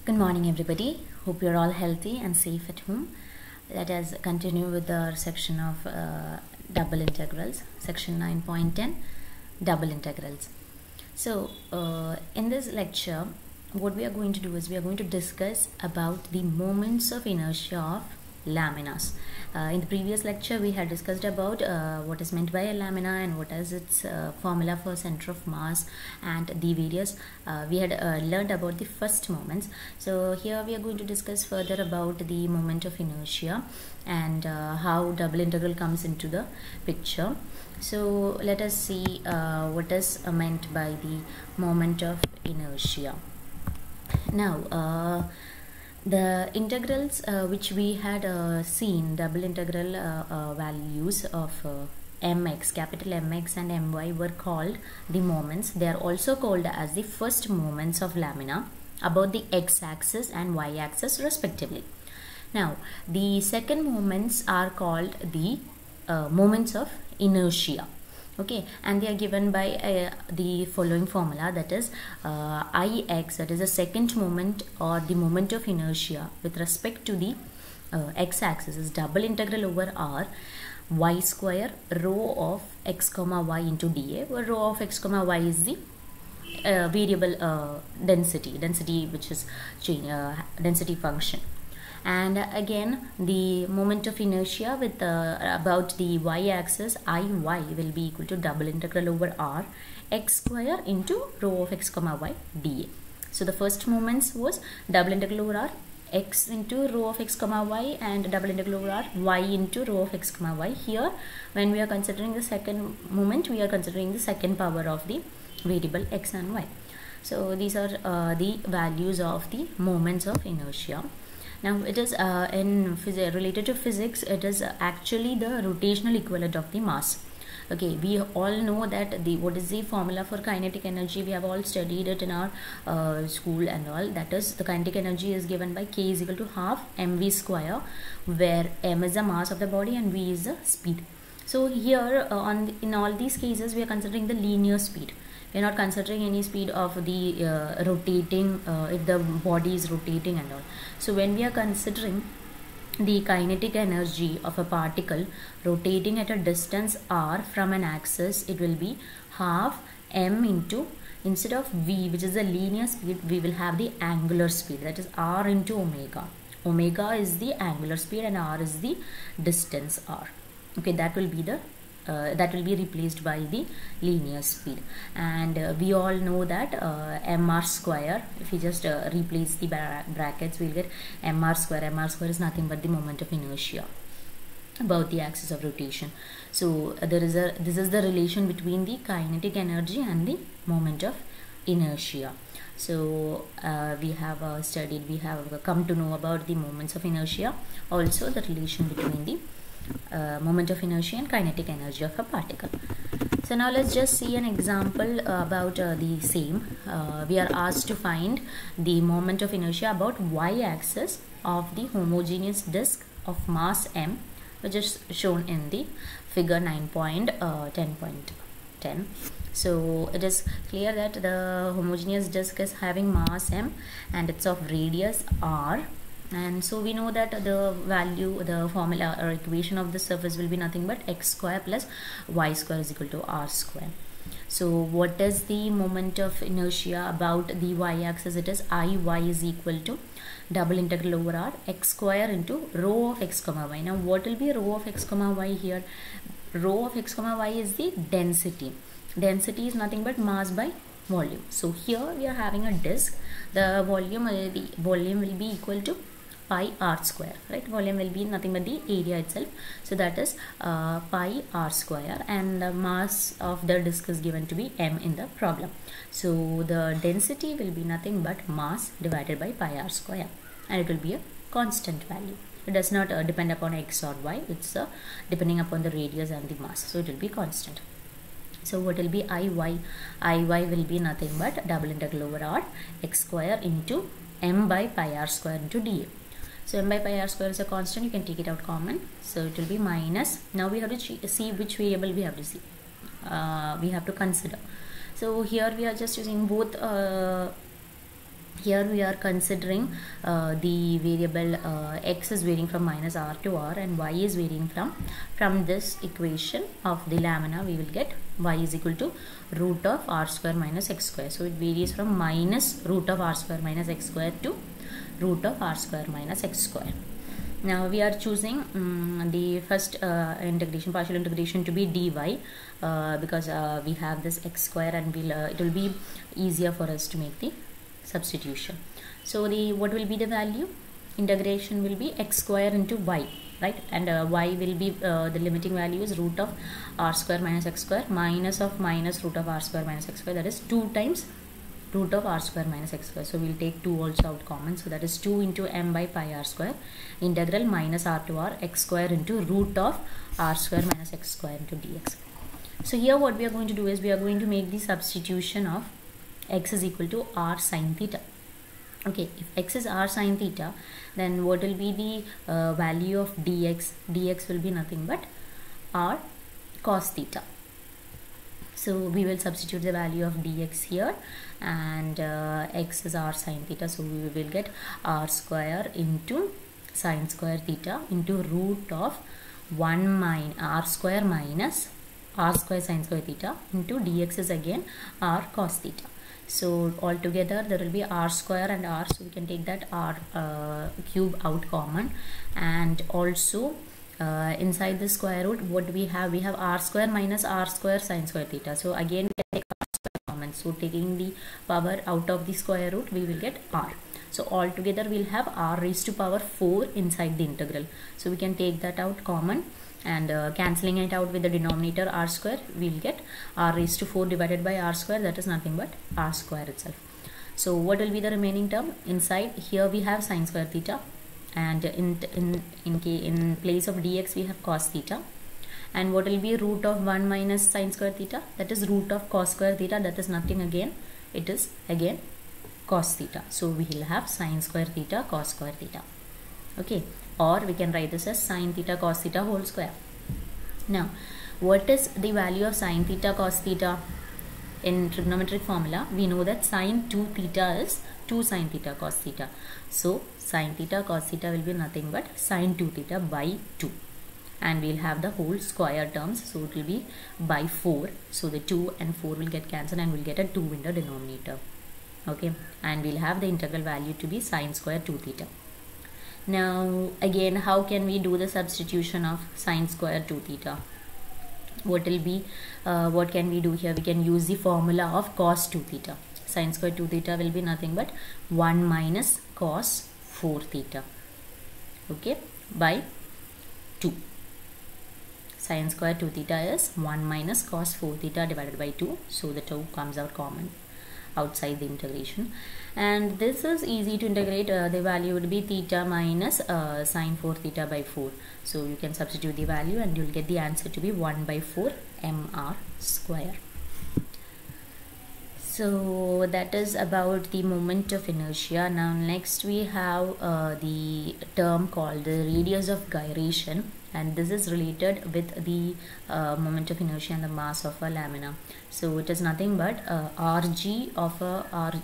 Good morning, everybody. Hope you're all healthy and safe at home. Let us continue with our section of double integrals, section 9.10, double integrals. So, in this lecture, what we are going to do is we are going to discuss about the moments of inertia of laminas. In the previous lecture, we had discussed about what is meant by a lamina and what is its formula for center of mass and the various we had learned about the first moments. So here we are going to discuss further about the moment of inertia and how double integral comes into the picture. So let us see what is meant by the moment of inertia. Now the integrals which we had seen, double integral values of mx, capital Mx and My were called the moments. They are also called as the first moments of lamina about the x-axis and y-axis respectively. Now the second moments are called the moments of inertia. Okay, and they are given by the following formula, that is Ix, that is the second moment or the moment of inertia with respect to the x-axis is double integral over r y square rho of x comma y into dA, where rho of x comma y is the variable density which is density function. And again the moment of inertia with about the y-axis Iy will be equal to double integral over r x square into rho of x comma y dA. So the first moments was double integral over r x into rho of x comma y and double integral over r y into rho of x comma y. Here when we are considering the second moment, we are considering the second power of the variable x and y. So these are the values of the moments of inertia. Now it is related to physics, it is actually the rotational equivalent of the mass. Okay, we all know that what is the formula for kinetic energy. We have all studied it in our school and all. That is, the kinetic energy is given by K is equal to half mv square, where m is the mass of the body and v is the speed. So here in all these cases we are considering the linear speed. We are not considering any speed of the rotating, if the body is rotating and all. So when we are considering the kinetic energy of a particle rotating at a distance r from an axis, it will be half m into, instead of v which is the linear speed, we will have the angular speed, that is r into omega. Omega is the angular speed and r is the distance r. Okay, that will be the that will be replaced by the linear speed. And we all know that mr square, if we just replace the brackets, we'll get mr square. Mr square is nothing but the moment of inertia about the axis of rotation. So this is the relation between the kinetic energy and the moment of inertia. So we have we have come to know about the moments of inertia, also the relation between the moment of inertia and kinetic energy of a particle. So now let's just see an example about the same. We are asked to find the moment of inertia about y-axis of the homogeneous disk of mass m, which is shown in the figure 9.10.10. So it is clear that the homogeneous disk is having mass m and it's of radius r. And so we know that the value, the formula or equation of the surface will be nothing but x square plus y square is equal to r square. So what is the moment of inertia about the y-axis? It is Iy is equal to double integral over r x square into rho of x comma y. Now what will be rho of x comma y here? Rho of x comma y is the density. Density is nothing but mass by volume. So here we are having a disk. The volume will be equal to pi r square, right? Volume will be nothing but the area itself. So that is pi r square, and the mass of the disk is given to be m in the problem. So the density will be nothing but mass divided by pi r square, and it will be a constant value. It does not depend upon x or y. It's depending upon the radius and the mass. So it will be constant. So what will be Iy? Iy will be nothing but double integral over r x square into m by pi r square into dA. So m by pi r square is a constant, you can take it out common. So it will be minus. Now we have to see which variable we have to see. We have to consider. So here we are just using both Here we are considering the variable x is varying from minus r to r and y is varying from this equation of the lamina. We will get y is equal to root of r square minus x square. So it varies from minus root of r square minus x square to root of r square minus x square. Now we are choosing the first integration, partial integration, to be dy because we have this x square, and it will be easier for us to make the substitution. So what will be the value? Integration will be x square into y, right? And y will be the limiting value is root of r square minus x square minus root of r square minus x square, that is 2 times root of r square minus x square. So we'll take 2 also out common, so that is 2 into m by pi r square integral minus r to r x square into root of r square minus x square into dx. So here what we are going to do is we are going to make the substitution of x is equal to r sine theta. Okay, if x is r sine theta, then what will be the value of dx? Dx will be nothing but r cos theta. So we will substitute the value of dx here, and x is r sine theta, so we will get r square into sine square theta into root of 1 minus r square minus r square sine square theta into dx is again r cos theta. So altogether there will be r square and r, so we can take that r cube out common, and also inside the square root what we have r square minus r square sine square theta. So again we can take r square common, so taking the power out of the square root we will get r. So altogether we'll have r raised to power 4 inside the integral, so we can take that out common, and cancelling it out with the denominator r square, we'll get r raised to 4 divided by r square, that is nothing but r square itself. So what will be the remaining term? Inside here we have sine square theta, and in place of dx we have cos theta, and what will be root of 1 minus sine square theta? That is root of cos square theta, that is nothing again, it is again cos theta. So we will have sine square theta cos square theta. Okay, or we can write this as sine theta cos theta whole square. Now what is the value of sine theta cos theta? In trigonometric formula we know that sine 2 theta is 2 sine theta cos theta. So sine theta cos theta will be nothing but sine 2 theta by 2, and we'll have the whole square terms, so it will be by 4. So the 2 and 4 will get cancelled and we'll get a 2 in the denominator. Okay, and we'll have the integral value to be sine square 2 theta. Now again, how can we do the substitution of sine square 2 theta? What will be what can we do here? We can use the formula of cos 2 theta. Sine square 2 theta will be nothing but 1 minus cos 4 theta, okay, by 2. Sine square 2 theta is 1 minus cos 4 theta divided by 2, so the 2 comes out common outside the integration, and this is easy to integrate. The value would be theta minus sine 4 theta by 4, so you can substitute the value and you'll get the answer to be 1 by 4 mr square. So that is about the moment of inertia. Now next we have the term called the radius of gyration, and this is related with the moment of inertia and the mass of a lamina. So it is nothing but rg of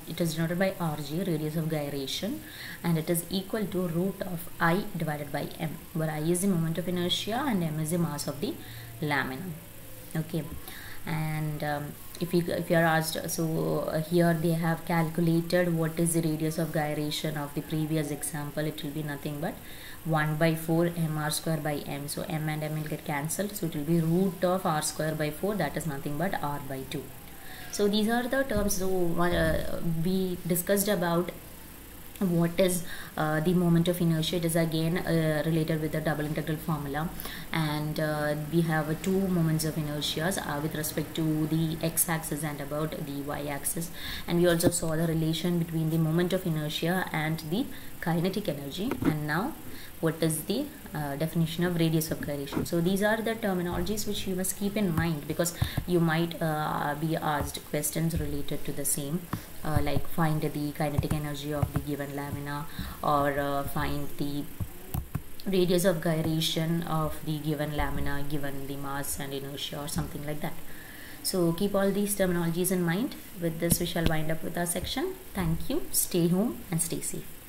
it is denoted by rg, radius of gyration, and it is equal to root of I divided by m, where I is the moment of inertia and m is the mass of the lamina. Okay, and if you are asked, so here they have calculated what is the radius of gyration of the previous example. It will be nothing but 1 by 4 mr square by m, so m and m will get cancelled, so it will be root of r square by 4, that is nothing but r by 2. So these are the terms. So we discussed about what is the moment of inertia. It is again related with the double integral formula, and we have two moments of inertia with respect to the x-axis and about the y-axis, and we also saw the relation between the moment of inertia and the kinetic energy. And now what is the definition of radius of gyration. So these are the terminologies which you must keep in mind, because you might be asked questions related to the same, like find the kinetic energy of the given lamina, or find the radius of gyration of the given lamina given the mass and inertia, or something like that. So keep all these terminologies in mind. With this, we shall wind up with our section. Thank you. Stay home and stay safe.